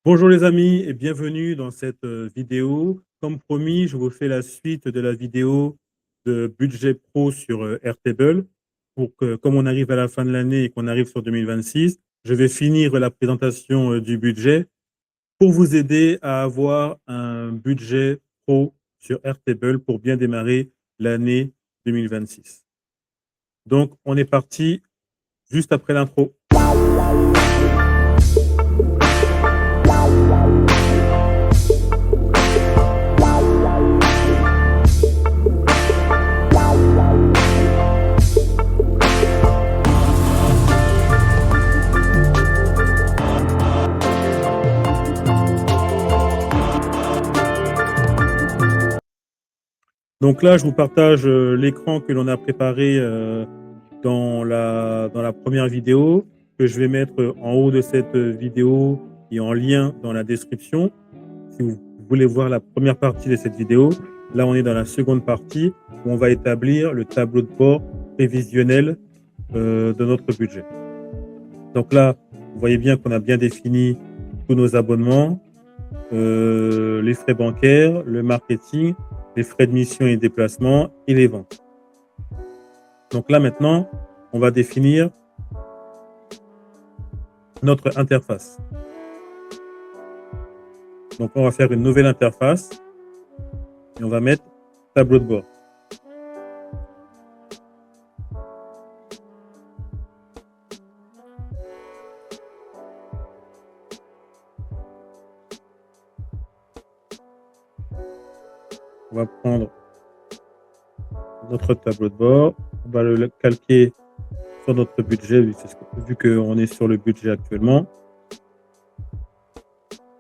Bonjour les amis et bienvenue dans cette vidéo. Comme promis, je vous fais la suite de la vidéo de budget pro sur Airtable. Pour que, comme on arrive à la fin de l'année et qu'on arrive sur 2026, je vais finir la présentation du budget pour vous aider à avoir un budget pro sur Airtable pour bien démarrer l'année 2026. Donc, on est parti juste après l'intro. Donc là, je vous partage l'écran que l'on a préparé dans la première vidéo, que je vais mettre en haut de cette vidéo et en lien dans la description. Si vous voulez voir la première partie de cette vidéo, là, on est dans la seconde partie où on va établir le tableau de bord prévisionnel de notre budget. Donc là, vous voyez bien qu'on a bien défini tous nos abonnements, les frais bancaires, le marketing, les frais de mission et déplacement et les ventes. Donc là, maintenant, on va définir notre interface. Donc, on va faire une nouvelle interface et on va mettre tableau de bord. On va prendre notre tableau de bord, on va le calquer sur notre budget, vu qu'on est sur le budget actuellement.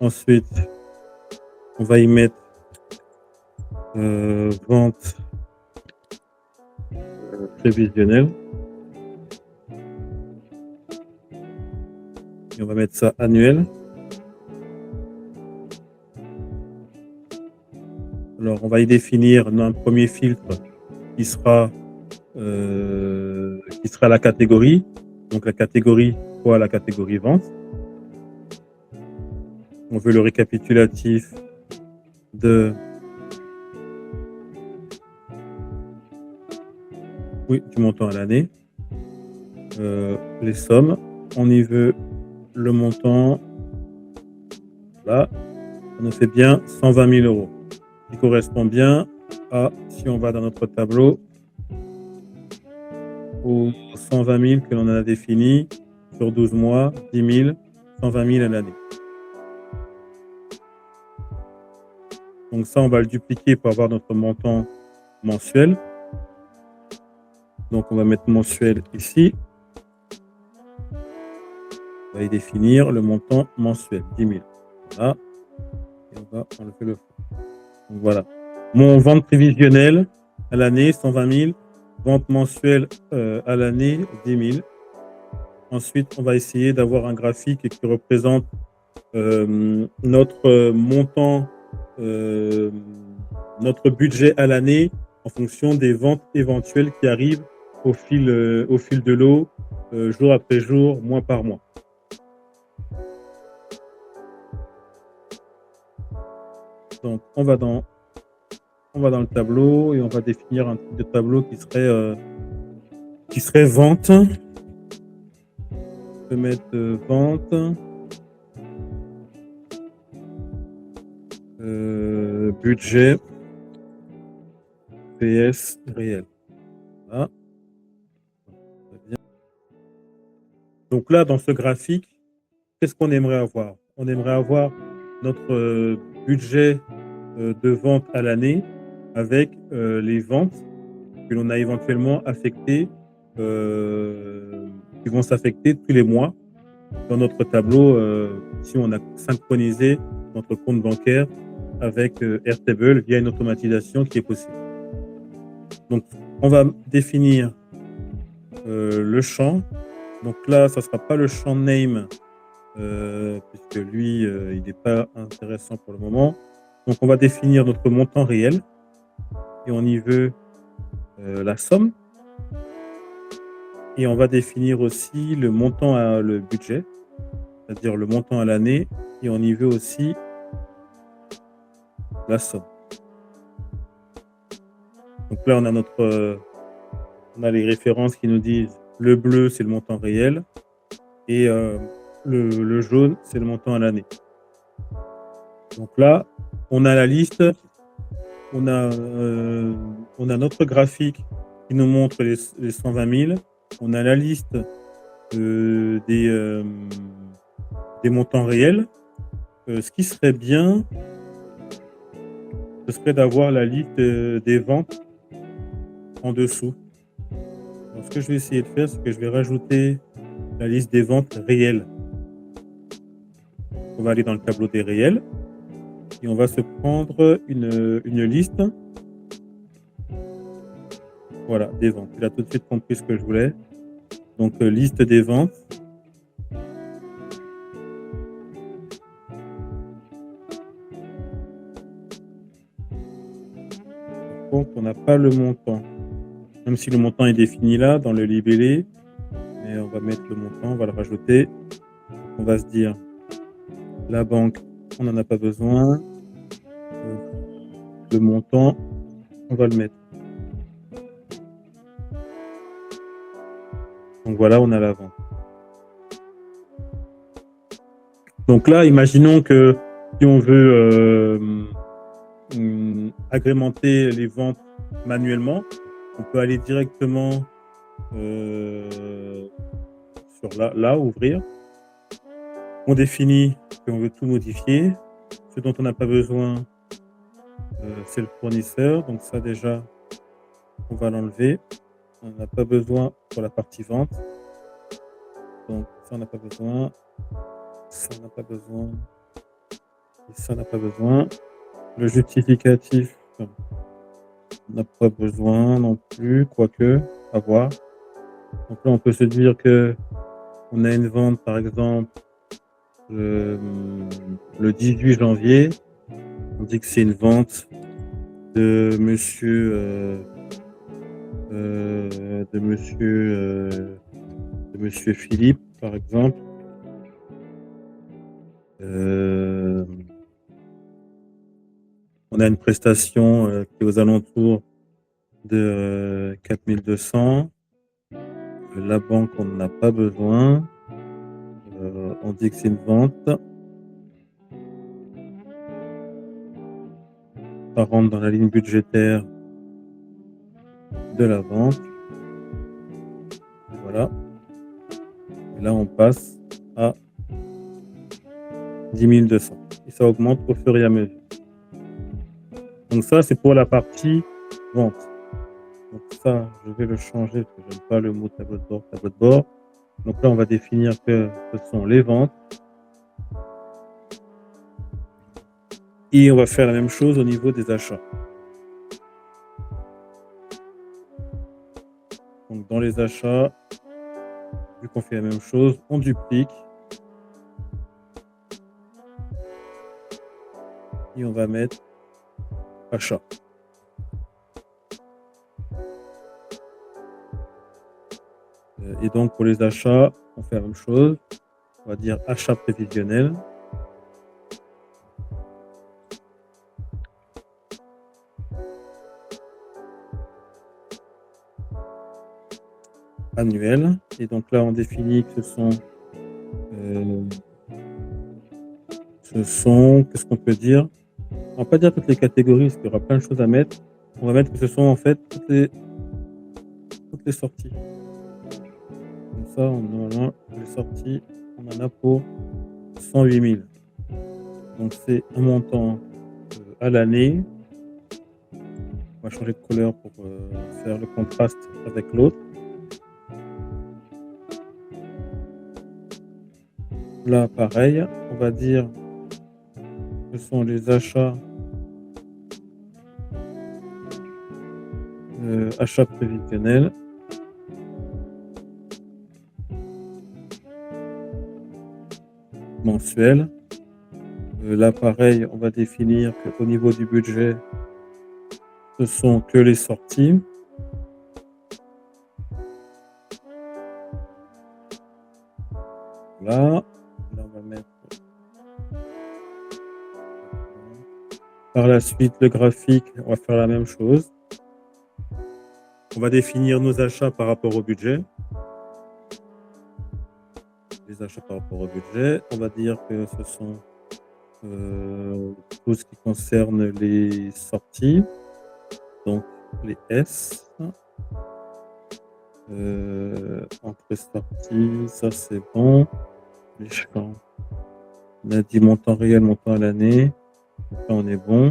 Ensuite, on va y mettre vente prévisionnelle. Et on va mettre ça annuel. Alors, on va y définir un premier filtre qui sera la catégorie. Donc, la catégorie fois la catégorie vente. On veut le récapitulatif du montant à l'année. Les sommes. On y veut le montant. Là, ça nous fait bien 120 000 euros. Qui correspond bien à, si on va dans notre tableau, aux 120 000 que l'on a défini sur 12 mois, 10 000, 120 000 à l'année. Donc ça, on va le dupliquer pour avoir notre montant mensuel. Donc on va mettre mensuel ici. On va y définir le montant mensuel, 10 000. Voilà. Et on va enlever le fond. Donc voilà. Mon vente prévisionnelle à l'année, 120 000. Vente mensuelle à l'année, 10 000. Ensuite, on va essayer d'avoir un graphique qui représente notre montant, notre budget à l'année en fonction des ventes éventuelles qui arrivent au fil de l'eau, jour après jour, mois par mois. Donc, on va dans le tableau et on va définir un type de tableau qui serait vente. On peut mettre vente, budget, PS réel. Voilà. Donc là, dans ce graphique, qu'est-ce qu'on aimerait avoir? On aimerait avoir notre budget de vente à l'année avec les ventes que l'on a éventuellement affectées, qui vont s'affecter tous les mois dans notre tableau, si on a synchronisé notre compte bancaire avec Airtable via une automatisation qui est possible. Donc, on va définir le champ. Donc là, ça ne sera pas le champ name, puisque lui, il n'est pas intéressant pour le moment. Donc, on va définir notre montant réel et on y veut la somme. Et on va définir aussi le montant, le budget, c'est-à-dire le montant à l'année, et on y veut aussi la somme. Donc là, on a les références qui nous disent le bleu, c'est le montant réel, et le jaune, c'est le montant à l'année. Donc là, on a la liste, on a notre graphique qui nous montre les 120 000, on a la liste des montants réels. Ce qui serait bien, ce serait d'avoir la liste des ventes en dessous. Alors, ce que je vais essayer de faire, c'est que je vais rajouter la liste des ventes réelles. On va aller dans le tableau des réels et on va se prendre une liste. Voilà, des ventes. Il a tout de suite compris ce que je voulais. Donc, liste des ventes. Par contre, on n'a pas le montant. Même si le montant est défini là, dans le libellé, mais on va mettre le montant, on va le rajouter. On va se dire, la banque, on n'en a pas besoin. Le montant, on va le mettre. Donc voilà, on a la vente. Donc là, imaginons que si on veut agrémenter les ventes manuellement, on peut aller directement sur là, ouvrir. On définit qu'on veut tout modifier. Ce dont on n'a pas besoin, c'est le fournisseur. Donc ça déjà, on va l'enlever. On n'a pas besoin pour la partie vente. Donc ça, on n'a pas besoin. Ça, on n'a pas besoin. Et ça, on n'a pas besoin. Le justificatif, on n'a pas besoin non plus, quoique, à voir. Donc là, on peut se dire que on a une vente, par exemple, le 18 janvier. On dit que c'est une vente de monsieur Philippe, par exemple. On a une prestation qui est aux alentours de 4200. La banque, on n'en a pas besoin. On dit que c'est une vente. Ça rentre dans la ligne budgétaire de la vente. Et voilà. Et là, on passe à 10 200. Et ça augmente au fur et à mesure. Donc ça, c'est pour la partie vente. Donc ça, je vais le changer parce que j'aime pas le mot tableau de bord, tableau de bord. Donc là, on va définir que ce sont les ventes. Et on va faire la même chose au niveau des achats. Donc dans les achats, vu qu'on fait la même chose, on duplique. Et on va mettre achat. Et donc pour les achats, on fait la même chose. On va dire achat prévisionnel. Annuel. Et donc là, on définit que ce sont, qu'est-ce qu'on peut dire? On va pas dire toutes les catégories, parce qu'il y aura plein de choses à mettre. On va mettre que ce sont en fait toutes les sorties. Comme ça, normalement, les sorties, on en a pour 108 000. Donc c'est un montant à l'année. On va changer de couleur pour faire le contraste avec l'autre. Là, pareil, on va dire que ce sont les achats achats prévisionnels. Mensuel. Là, pareil, on va définir qu'au niveau du budget, ce sont que les sorties. Là, on va Par la suite, le graphique, on va faire la même chose. On va définir nos achats par rapport au budget. Les achats par rapport au budget. On va dire que ce sont tout ce qui concerne les sorties, donc les S. Entrée sortie, ça c'est bon. Les champs. On a dit montant réel, montant à l'année. Donc là on est bon.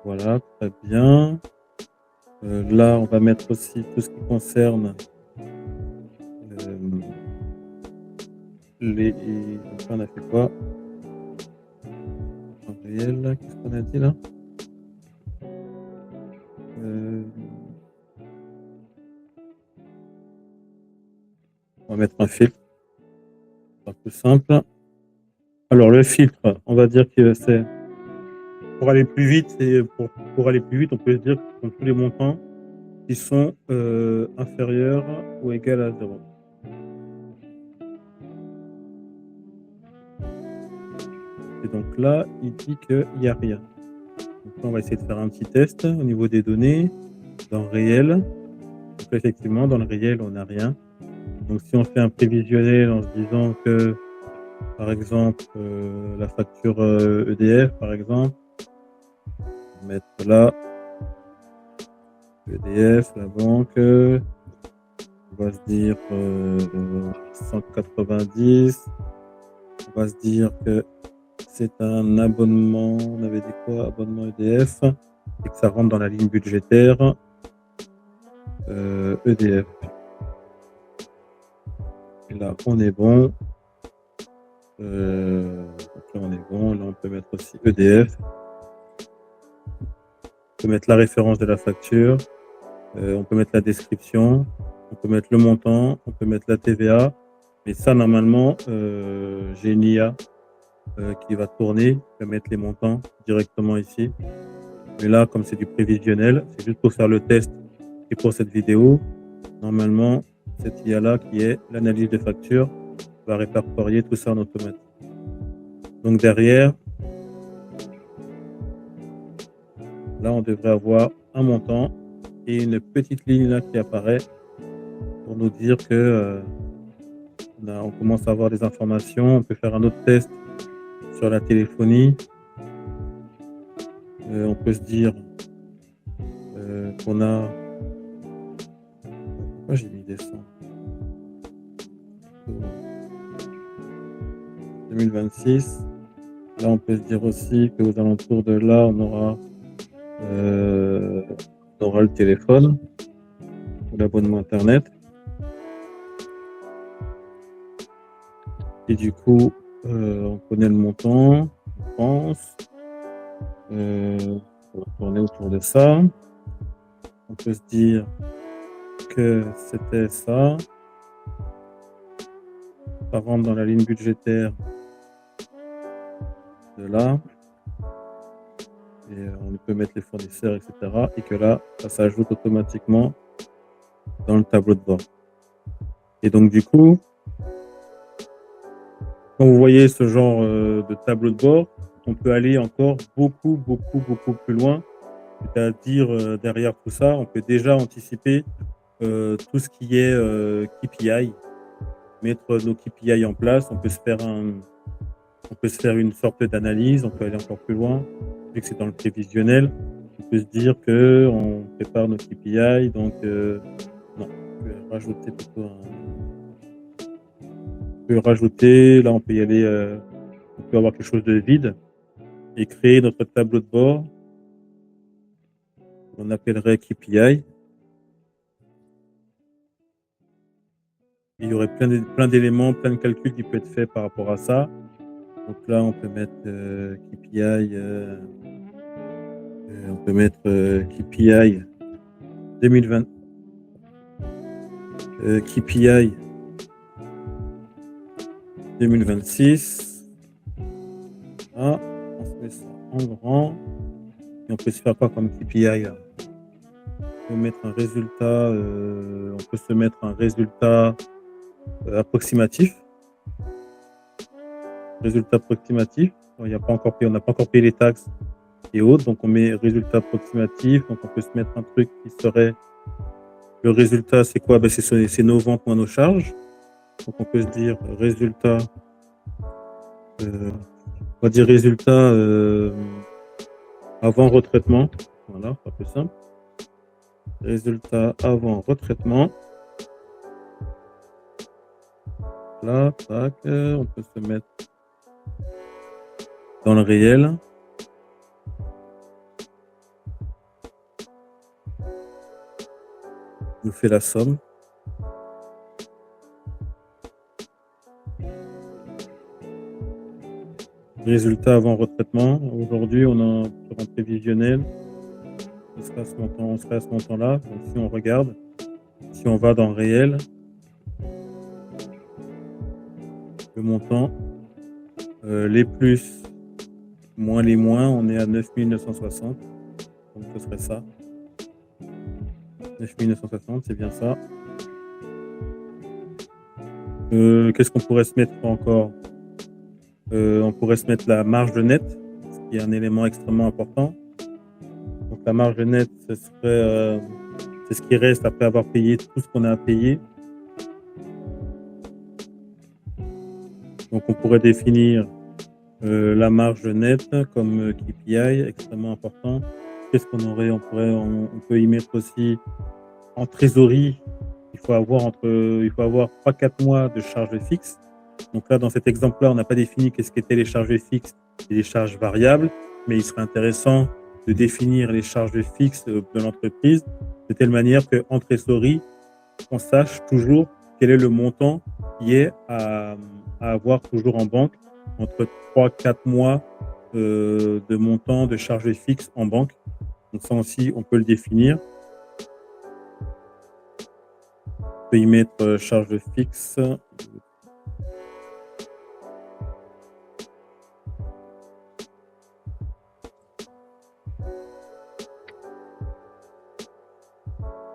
Voilà, très bien. Là on va mettre aussi tout ce qui concerne les. Donc là on a fait quoi? Montant réel, qu'est-ce qu'on a dit là? On va mettre un filtre. C'est plus simple. Alors le filtre, on va dire que c'est pour aller plus vite. C'est pour aller plus vite, on peut se dire que ce sont tous les montants qui sont inférieurs ou égaux à 0. Et donc là, il dit qu'il n'y a rien. Donc là, on va essayer de faire un petit test au niveau des données dans le réel. Donc effectivement, dans le réel, on n'a rien. Donc si on fait un prévisionnel en se disant que, par exemple, la facture EDF, par exemple, on va mettre là, EDF, la banque, on va se dire 190, on va se dire que c'est un abonnement, on avait dit quoi, abonnement EDF, et que ça rentre dans la ligne budgétaire EDF. Et là, on est bon. Donc là, on est bon. Là, on peut mettre aussi EDF. On peut mettre la référence de la facture. On peut mettre la description. On peut mettre le montant. On peut mettre la TVA. Mais ça, normalement, j'ai une IA qui va tourner. Je vais mettre les montants directement ici. Mais là, comme c'est du prévisionnel, c'est juste pour faire le test et pour cette vidéo. Normalement, cette IA-là, qui est l'analyse de facture, va répertorier tout ça en automatique. Donc derrière, là, on devrait avoir un montant et une petite ligne là qui apparaît pour nous dire que on commence à avoir des informations. On peut faire un autre test sur la téléphonie. On peut se dire qu'on a... Pourquoi j'ai mis décembre 2026. Là, on peut se dire aussi qu'aux alentours de là, on aura le téléphone ou l'abonnement Internet. Et du coup, on connaît le montant, je pense. On va tourner autour de ça. On peut se dire que c'était ça. Ça rentre dans la ligne budgétaire de là. Et on peut mettre les fournisseurs, etc. Et que là, ça s'ajoute automatiquement dans le tableau de bord. Et donc, du coup, quand vous voyez ce genre de tableau de bord, on peut aller encore beaucoup plus loin. C'est-à-dire, derrière tout ça, on peut déjà anticiper tout ce qui est KPI, mettre nos KPI en place. On peut se faire une sorte d'analyse, on peut aller encore plus loin. Vu que c'est dans le prévisionnel, on peut se dire qu'on prépare nos KPI. Donc, non, on peut rajouter plutôt là, on peut y aller, on peut avoir quelque chose de vide et créer notre tableau de bord qu'on appellerait KPI. Il y aurait plein d'éléments, plein de calculs qui peuvent être faits par rapport à ça. Donc là, on peut mettre KPI, KPI 2020, KPI 2026. Ah, on se met ça en grand. Et on peut se faire quoi comme KPI là? On peut mettre un résultat, approximatif. Résultat approximatif. il y a pas encore payé, on n'a pas encore payé les taxes et autres. Donc, on met résultat approximatif. Donc, on peut se mettre un truc qui serait le résultat, c'est quoi? Ben, c'est nos ventes moins nos charges. Donc, on peut se dire résultat, on va dire résultat avant retraitement. Voilà, pas plus simple. Résultat avant retraitement. Là, tac, on peut se mettre dans le réel. Nous fait la somme. Résultat avant retraitement. Aujourd'hui, on a un prévisionnel. On serait à ce montant-là. Donc, si on regarde, si on va dans le réel, le montant, les plus moins les moins, on est à 9 960. Donc, ce serait ça. 9 960, c'est bien ça. Qu'est-ce qu'on pourrait se mettre encore? On pourrait se mettre la marge nette, ce qui est un élément extrêmement important. Donc, la marge nette, ce serait, c'est ce qui reste après avoir payé tout ce qu'on a à payer. Donc, on pourrait définir la marge nette comme KPI, extrêmement important. Qu'est-ce qu'on aurait? On peut y mettre aussi en trésorerie. Il faut avoir 3-4 mois de charges fixes. Donc là, dans cet exemple-là, on n'a pas défini qu'est-ce qu'étaient les charges fixes et les charges variables, mais il serait intéressant de définir les charges fixes de l'entreprise de telle manière qu'en trésorerie, on sache toujours quel est le montant qui est à avoir toujours en banque entre 3-4 mois de montant de charges fixes en banque. Donc ça aussi, on peut le définir. On peut y mettre charges fixes.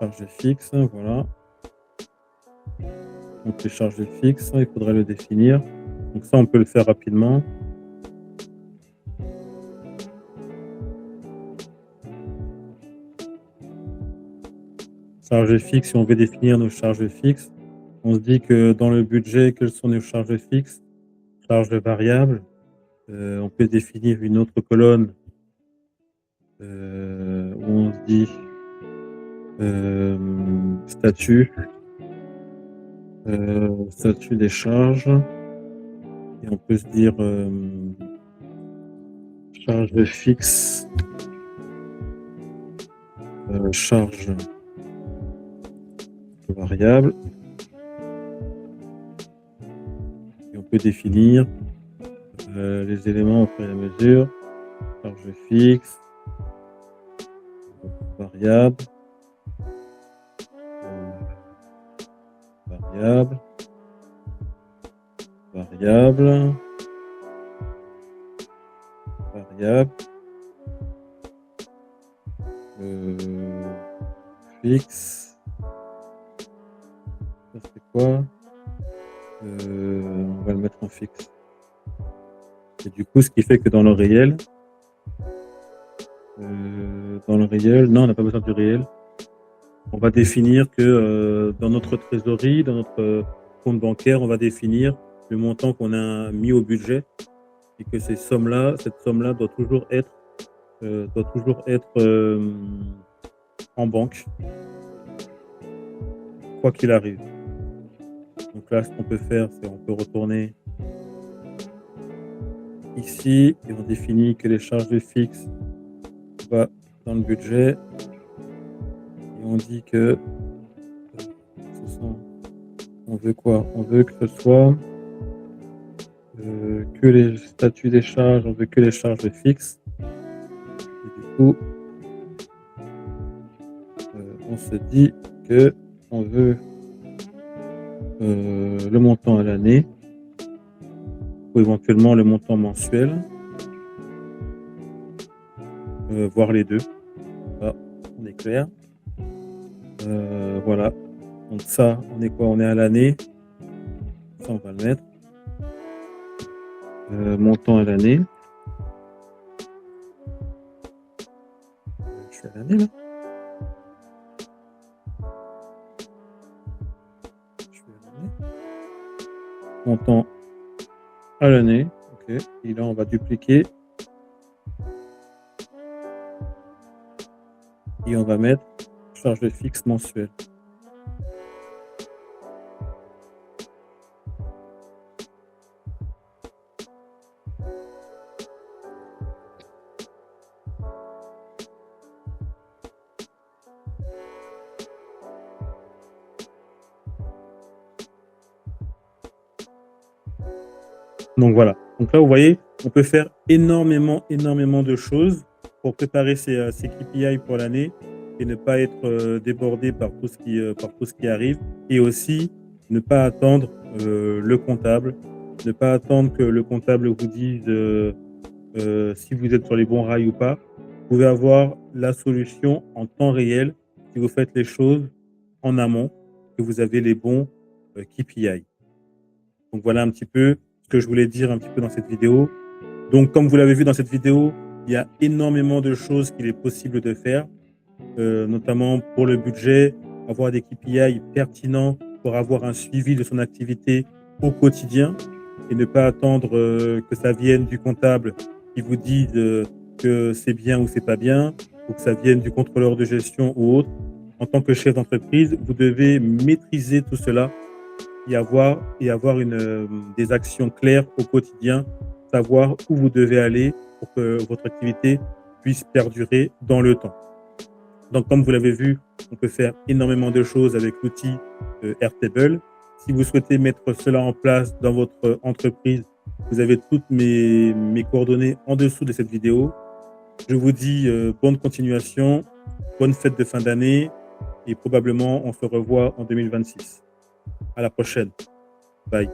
Charges fixes, voilà. Donc les charges fixes, il faudrait le définir. Donc ça, on peut le faire rapidement. Charges fixes, si on veut définir nos charges fixes, on se dit que dans le budget, quelles sont nos charges fixes? Charges variables. On peut définir une autre colonne où on se dit statut, statut des charges. Et on peut se dire charges fixes, charges variables. Et on peut définir les éléments au fur et à mesure. Charges fixes, variables, variables, variables, variables, fixe. Ça c'est quoi? On va le mettre en fixe. Et du coup, ce qui fait que dans le réel, non, on n'a pas besoin du réel. On va définir que dans notre trésorerie, dans notre compte bancaire, on va définir le montant qu'on a mis au budget et que cette somme-là doit toujours être en banque, quoi qu'il arrive. Donc là, ce qu'on peut faire, c'est on peut retourner ici et on définit que les charges fixes vont dans le budget et on dit que on veut quoi? On veut que ce soit que les statuts des charges, on veut que les charges fixes. Et du coup, on se dit que on veut le montant à l'année ou éventuellement le montant mensuel, voire les deux. Là, on est clair. Voilà. Donc ça, on est quoi? On est à l'année. Ça, on va le mettre. Montant à l'année. l'année, là. Je fais l'année. Montant à l'année. OK. Et là, on va dupliquer. Et on va mettre charge fixe mensuelle. Donc voilà. Donc là, vous voyez, on peut faire énormément de choses pour préparer ces KPI pour l'année et ne pas être débordé par tout ce qui arrive. Et aussi, ne pas attendre le comptable, ne pas attendre que le comptable vous dise si vous êtes sur les bons rails ou pas. Vous pouvez avoir la solution en temps réel si vous faites les choses en amont, que vous avez les bons KPI. Donc voilà un petit peu ce que je voulais dire un petit peu dans cette vidéo. Donc comme vous l'avez vu dans cette vidéo, il y a énormément de choses qu'il est possible de faire, notamment pour le budget, avoir des KPI pertinents pour avoir un suivi de son activité au quotidien et ne pas attendre que ça vienne du comptable qui vous dise que c'est bien ou c'est pas bien, ou que ça vienne du contrôleur de gestion ou autre. En tant que chef d'entreprise, vous devez maîtriser tout cela et avoir des actions claires au quotidien, savoir où vous devez aller pour que votre activité puisse perdurer dans le temps. Donc, comme vous l'avez vu, on peut faire énormément de choses avec l'outil Airtable. Si vous souhaitez mettre cela en place dans votre entreprise, vous avez toutes mes coordonnées en dessous de cette vidéo. Je vous dis bonne continuation, bonne fête de fin d'année et probablement on se revoit en 2026. À la prochaine. Bye.